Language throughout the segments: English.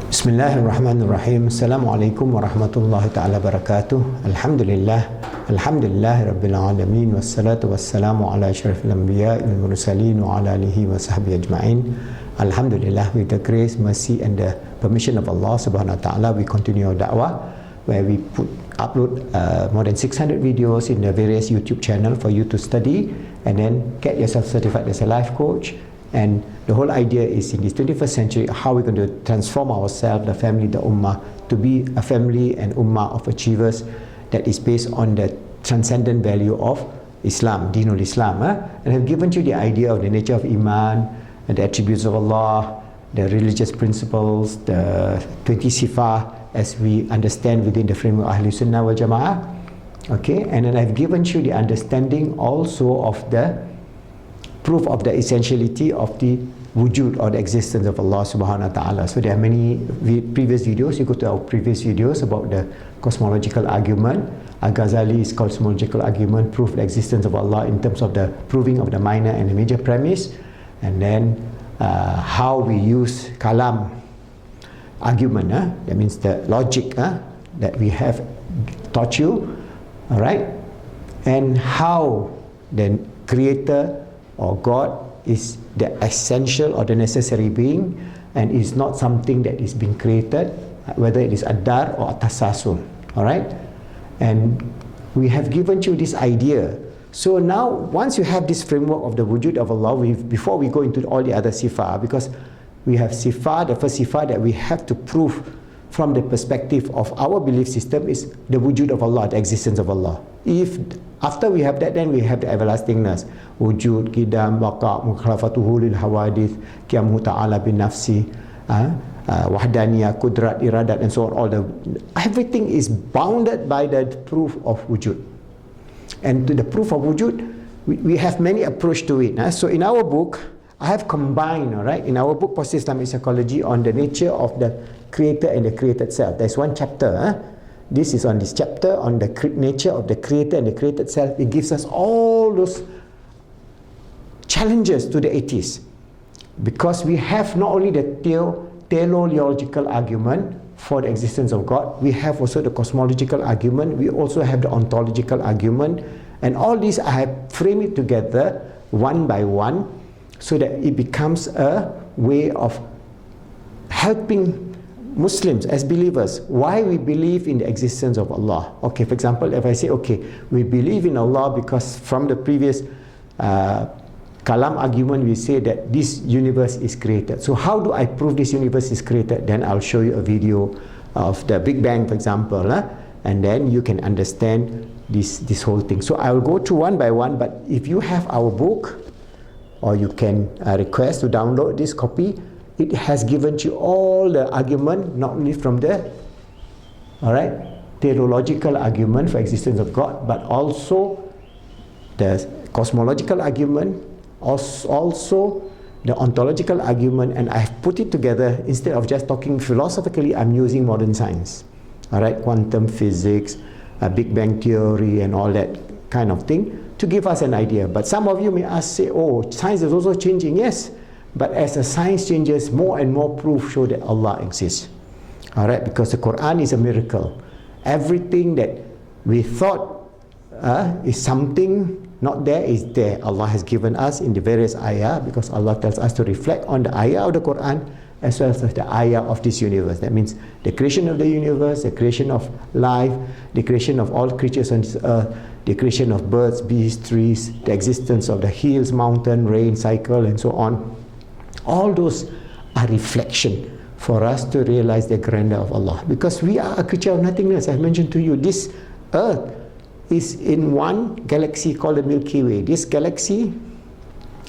Bismillahirrahmanirrahim. Assalamualaikum warahmatullahi ta'ala barakatuh. Alhamdulillah. Alhamdulillah Rabbil Alamin. Wassalatu wassalamu ala asyrafil anbiya wal mursalin wa ala alihi wa sahbihi ajma'in. Alhamdulillah, with the grace, mercy and the permission of Allah subhanahu wa ta'ala, we continue our da'wah where we upload more than 600 videos in the various YouTube channel for you to study and then get yourself certified as a life coach. And the whole idea is in this 21st century, how we're going to transform ourselves, the family, the ummah, to be a family and ummah of achievers that is based on the transcendent value of Islam, Dinul Islam. And I've given you the idea of the nature of Iman, and the attributes of Allah, the religious principles, the 20 sifah as we understand within the framework of Ahlul Sunnah wal Jama'ah. Okay, and then I've given you the understanding also of the proof of the essentiality of the wujud or the existence of Allah subhanahu wa ta'ala. So there are many previous videos. You go to our previous videos about the cosmological argument. Al-Ghazali's cosmological argument prove the existence of Allah in terms of the proving of the minor and the major premise, and then how we use kalam argument, that means the logic that we have taught you, all right, and how the creator or God is the essential or the necessary being and is not something that is being created, whether it is adar or atasasul. All right, and we have given you this idea. So now once you have this framework of the wujud of Allah, before we go into all the other sifah, because we have sifah, the first sifah that we have to prove from the perspective of our belief system is the wujud of Allah, the existence of Allah. If after we have that, then we have the everlastingness, wujud, qidam, baqa, mukhalafatuhu lil hawadith, qiyamuhu ta'ala bin nafsi, wahdaniyah, kudrat, iradat, and so on. Everything is bounded by the proof of wujud. And to the proof of wujud, we have many approach to it. So in our book, I have combined, all right, in our book Positive Islamic Psychology, on the nature of the creator and the created self. There's one chapter. This is on this chapter on the nature of the creator and the created self. It gives us all those challenges to the atheists, because we have not only the teleological argument for the existence of God, we have also the cosmological argument, we also have the ontological argument, and all these I have framed it together one by one so that it becomes a way of helping Muslims as believers why we believe in the existence of Allah. Okay, for example, if I say, okay, we believe in Allah because from the previous kalam argument we say that this universe is created. So how do I prove this universe is created? Then I'll show you a video of the Big Bang, for example, and then you can understand this whole thing. So I will go through one by one, but if you have our book, or you can request to download this copy, it has given you all the argument, not only from the theological argument for existence of God, but also the cosmological argument, also the ontological argument, and I have put it together. Instead of just talking philosophically, I'm using modern science, all right, quantum physics, Big Bang theory, and all that kind of thing to give us an idea. But some of you may ask, say, oh, science is also changing. Yes, but as the science changes, more and more proof show that Allah exists. All right, because the Quran is a miracle. Everything that we thought is something not there is there. Allah has given us in the various ayah, because Allah tells us to reflect on the ayah of the Quran as well as the ayah of this universe. That means the creation of the universe, the creation of life, the creation of all creatures on this earth, the creation of birds, beasts, trees, the existence of the hills, mountain, rain cycle, and so on. All those are reflection for us to realize the grandeur of Allah, because we are a creature of nothingness. I mentioned to you, this earth is in one galaxy called the Milky Way. This galaxy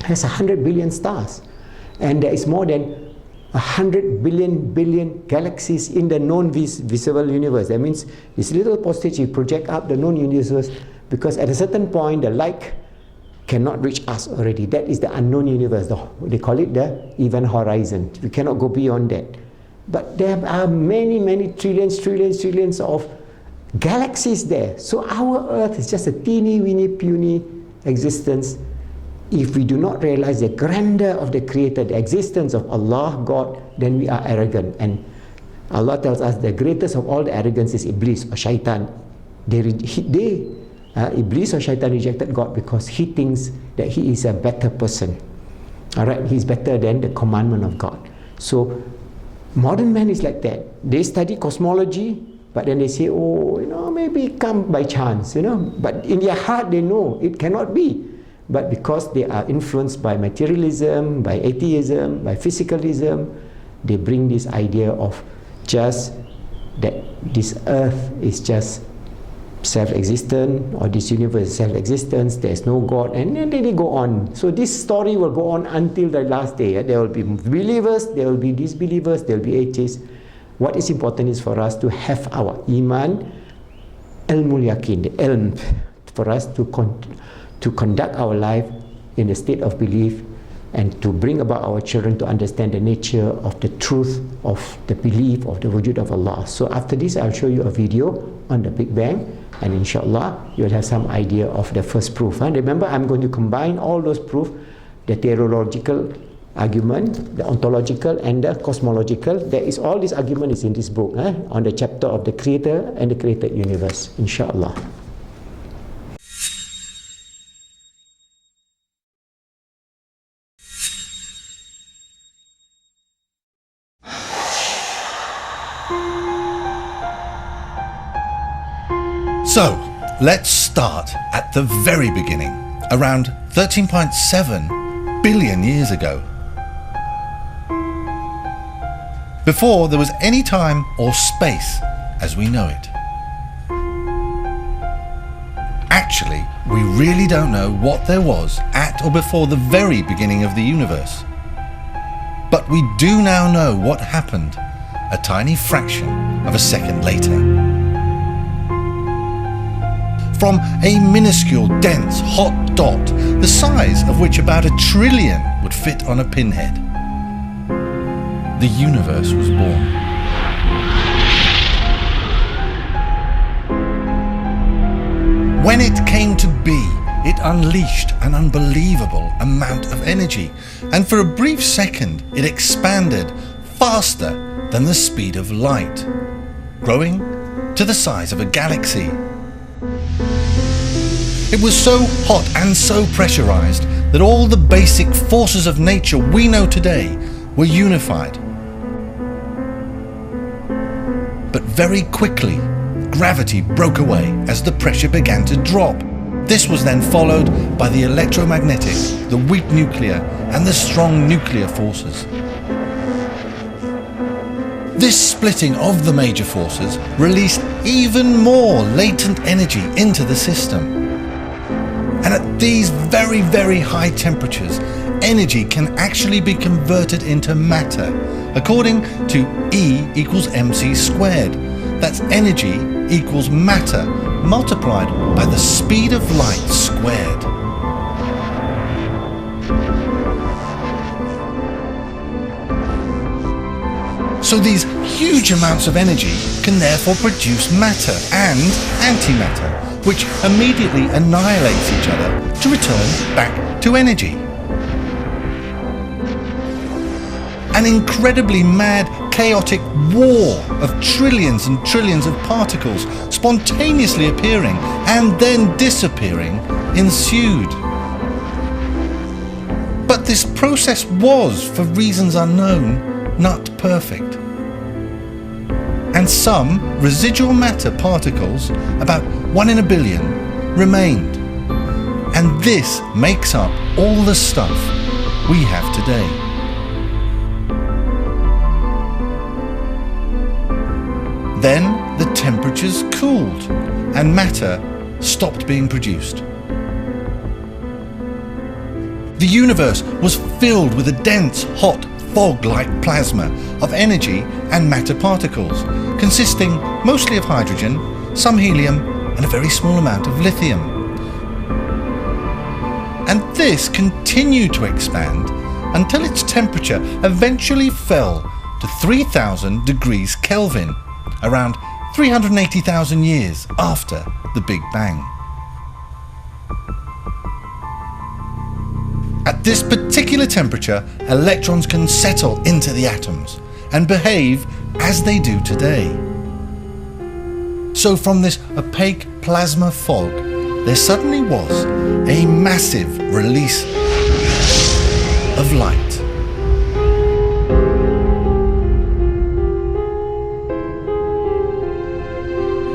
has 100 billion stars, and there is more than 100 billion galaxies in the known visible universe. That means this little postage you project up the known universe, because at a certain point the light cannot reach us already. That is the unknown universe. They call it the event horizon. We cannot go beyond that. But there are many trillions of galaxies there. So our earth is just a teeny weeny puny existence. If we do not realize the grandeur of the creator, the existence of Allah, God, then we are arrogant. And Allah tells us the greatest of all the arrogance is Iblis or Shaitan. Iblis or Shaitan rejected God because he thinks that he is a better person. Alright, he's better than the commandment of God. So modern man is like that. They study cosmology, but then they say, oh, maybe it come by chance, But in their heart they know it cannot be. But because they are influenced by materialism, by atheism, by physicalism, they bring this idea of just that this earth is just self-existent, or this universe is self-existence, there's no God, and then they go on. So this story will go on until the last day. There will be believers, there will be disbelievers, there will be atheists. What is important is for us to have our iman, ilmul yaqin, the ilm, for us to conduct our life in a state of belief, and to bring about our children to understand the nature of the truth of the belief of the wujud of Allah. So after this, I'll show you a video on the Big Bang, and inshallah you'll have some idea of the first proof. Remember, I'm going to combine all those proofs, the teleological argument, the ontological and the cosmological. There is all this argument is in this book, on the chapter of the creator and the created universe, inshallah. So, let's start at the very beginning, around 13.7 billion years ago. Before there was any time or space as we know it. Actually, we really don't know what there was at or before the very beginning of the universe. But we do now know what happened a tiny fraction of a second later. From a minuscule, dense, hot dot, the size of which about 1 trillion would fit on a pinhead, the universe was born. When it came to be, it unleashed an unbelievable amount of energy, and for a brief second it expanded faster than the speed of light, growing to the size of a galaxy. It was so hot and so pressurized that all the basic forces of nature we know today were unified. But very quickly, gravity broke away as the pressure began to drop. This was then followed by the electromagnetic, the weak nuclear, and the strong nuclear forces. This splitting of the major forces released even more latent energy into the system. And at these very, very high temperatures, energy can actually be converted into matter, according to E equals mc squared. That's energy equals matter multiplied by the speed of light squared. So these huge amounts of energy can therefore produce matter and antimatter, which immediately annihilates each other to return back to energy. An incredibly mad, chaotic war of trillions and trillions of particles spontaneously appearing and then disappearing ensued. But this process was, for reasons unknown, not perfect. And some residual matter particles, about 1 in a billion, remained. And this makes up all the stuff we have today. Then the temperatures cooled and matter stopped being produced. The universe was filled with a dense, hot, fog-like plasma of energy and matter particles, consisting mostly of hydrogen, some helium, and a very small amount of lithium. And this continued to expand until its temperature eventually fell to 3000 degrees Kelvin, around 380,000 years after the Big Bang. At this particular temperature, electrons can settle into the atoms, and behave as they do today. So from this opaque plasma fog, there suddenly was a massive release of light.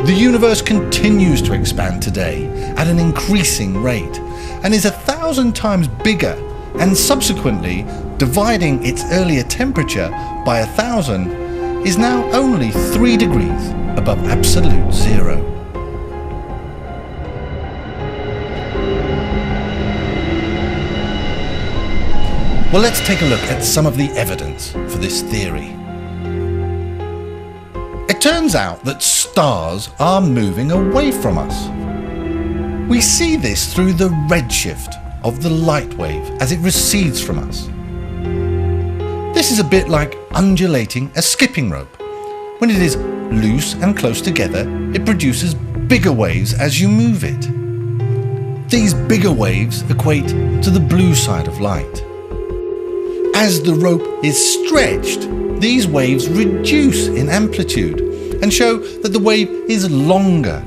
The universe continues to expand today at an increasing rate and is 1,000 times bigger, and subsequently dividing its earlier temperature by 1,000 is now only 3 degrees above absolute zero. Well, let's take a look at some of the evidence for this theory. It turns out that stars are moving away from us. We see this through the redshift of the light wave as it recedes from us. This is a bit like undulating a skipping rope. When it is loose and close together, it produces bigger waves as you move it. These bigger waves equate to the blue side of light. As the rope is stretched, these waves reduce in amplitude and show that the wave is longer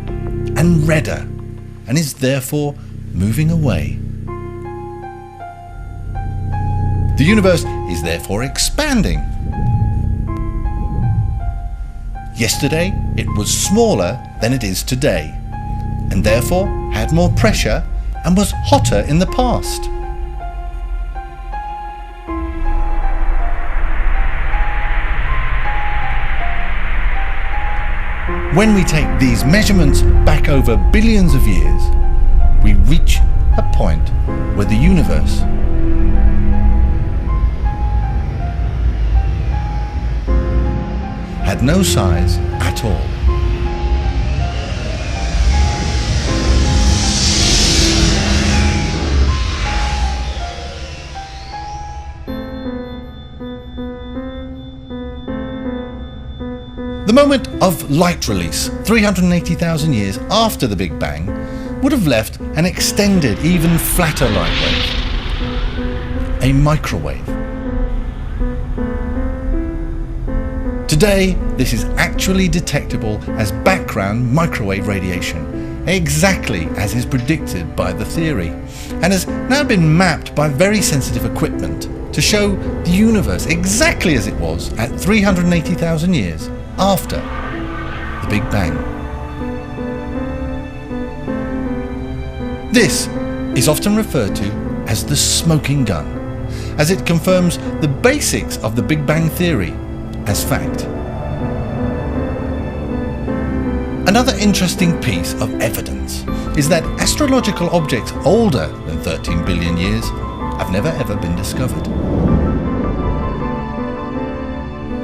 and redder and is therefore moving away. The universe is therefore expanding. Yesterday it was smaller than it is today, and therefore had more pressure and was hotter in the past. When we take these measurements back over billions of years, we reach a point where the universe had no size at all. The moment of light release, 380,000 years after the Big Bang, would have left an extended, even flatter light wave, a microwave. Today, this is actually detectable as background microwave radiation, exactly as is predicted by the theory, and has now been mapped by very sensitive equipment to show the universe exactly as it was at 380,000 years after the Big Bang. This is often referred to as the smoking gun, as it confirms the basics of the Big Bang theory as fact. Another interesting piece of evidence is that astrological objects older than 13 billion years have never ever been discovered.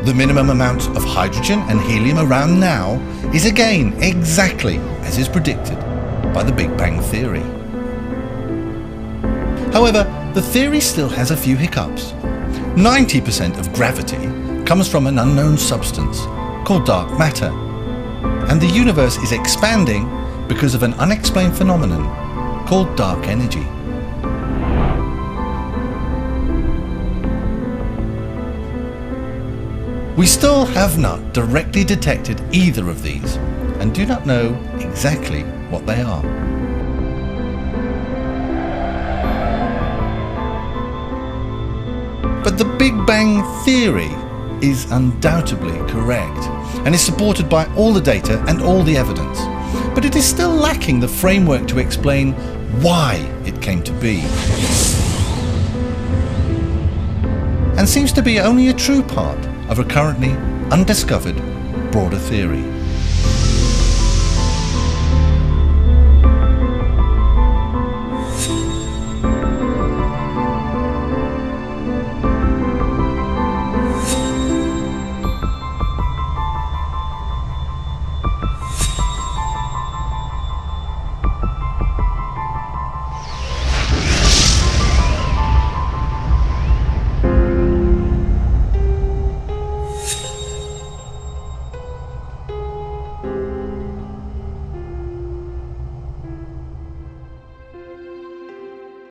The minimum amount of hydrogen and helium around now is again exactly as is predicted by the Big Bang theory. However, the theory still has a few hiccups. 90% of gravity comes from an unknown substance called dark matter, and the universe is expanding because of an unexplained phenomenon called dark energy. We still have not directly detected either of these and do not know exactly what they are. But the Big Bang theory is undoubtedly correct and is supported by all the data and all the evidence, but it is still lacking the framework to explain why it came to be, and seems to be only a true part of a currently undiscovered broader theory.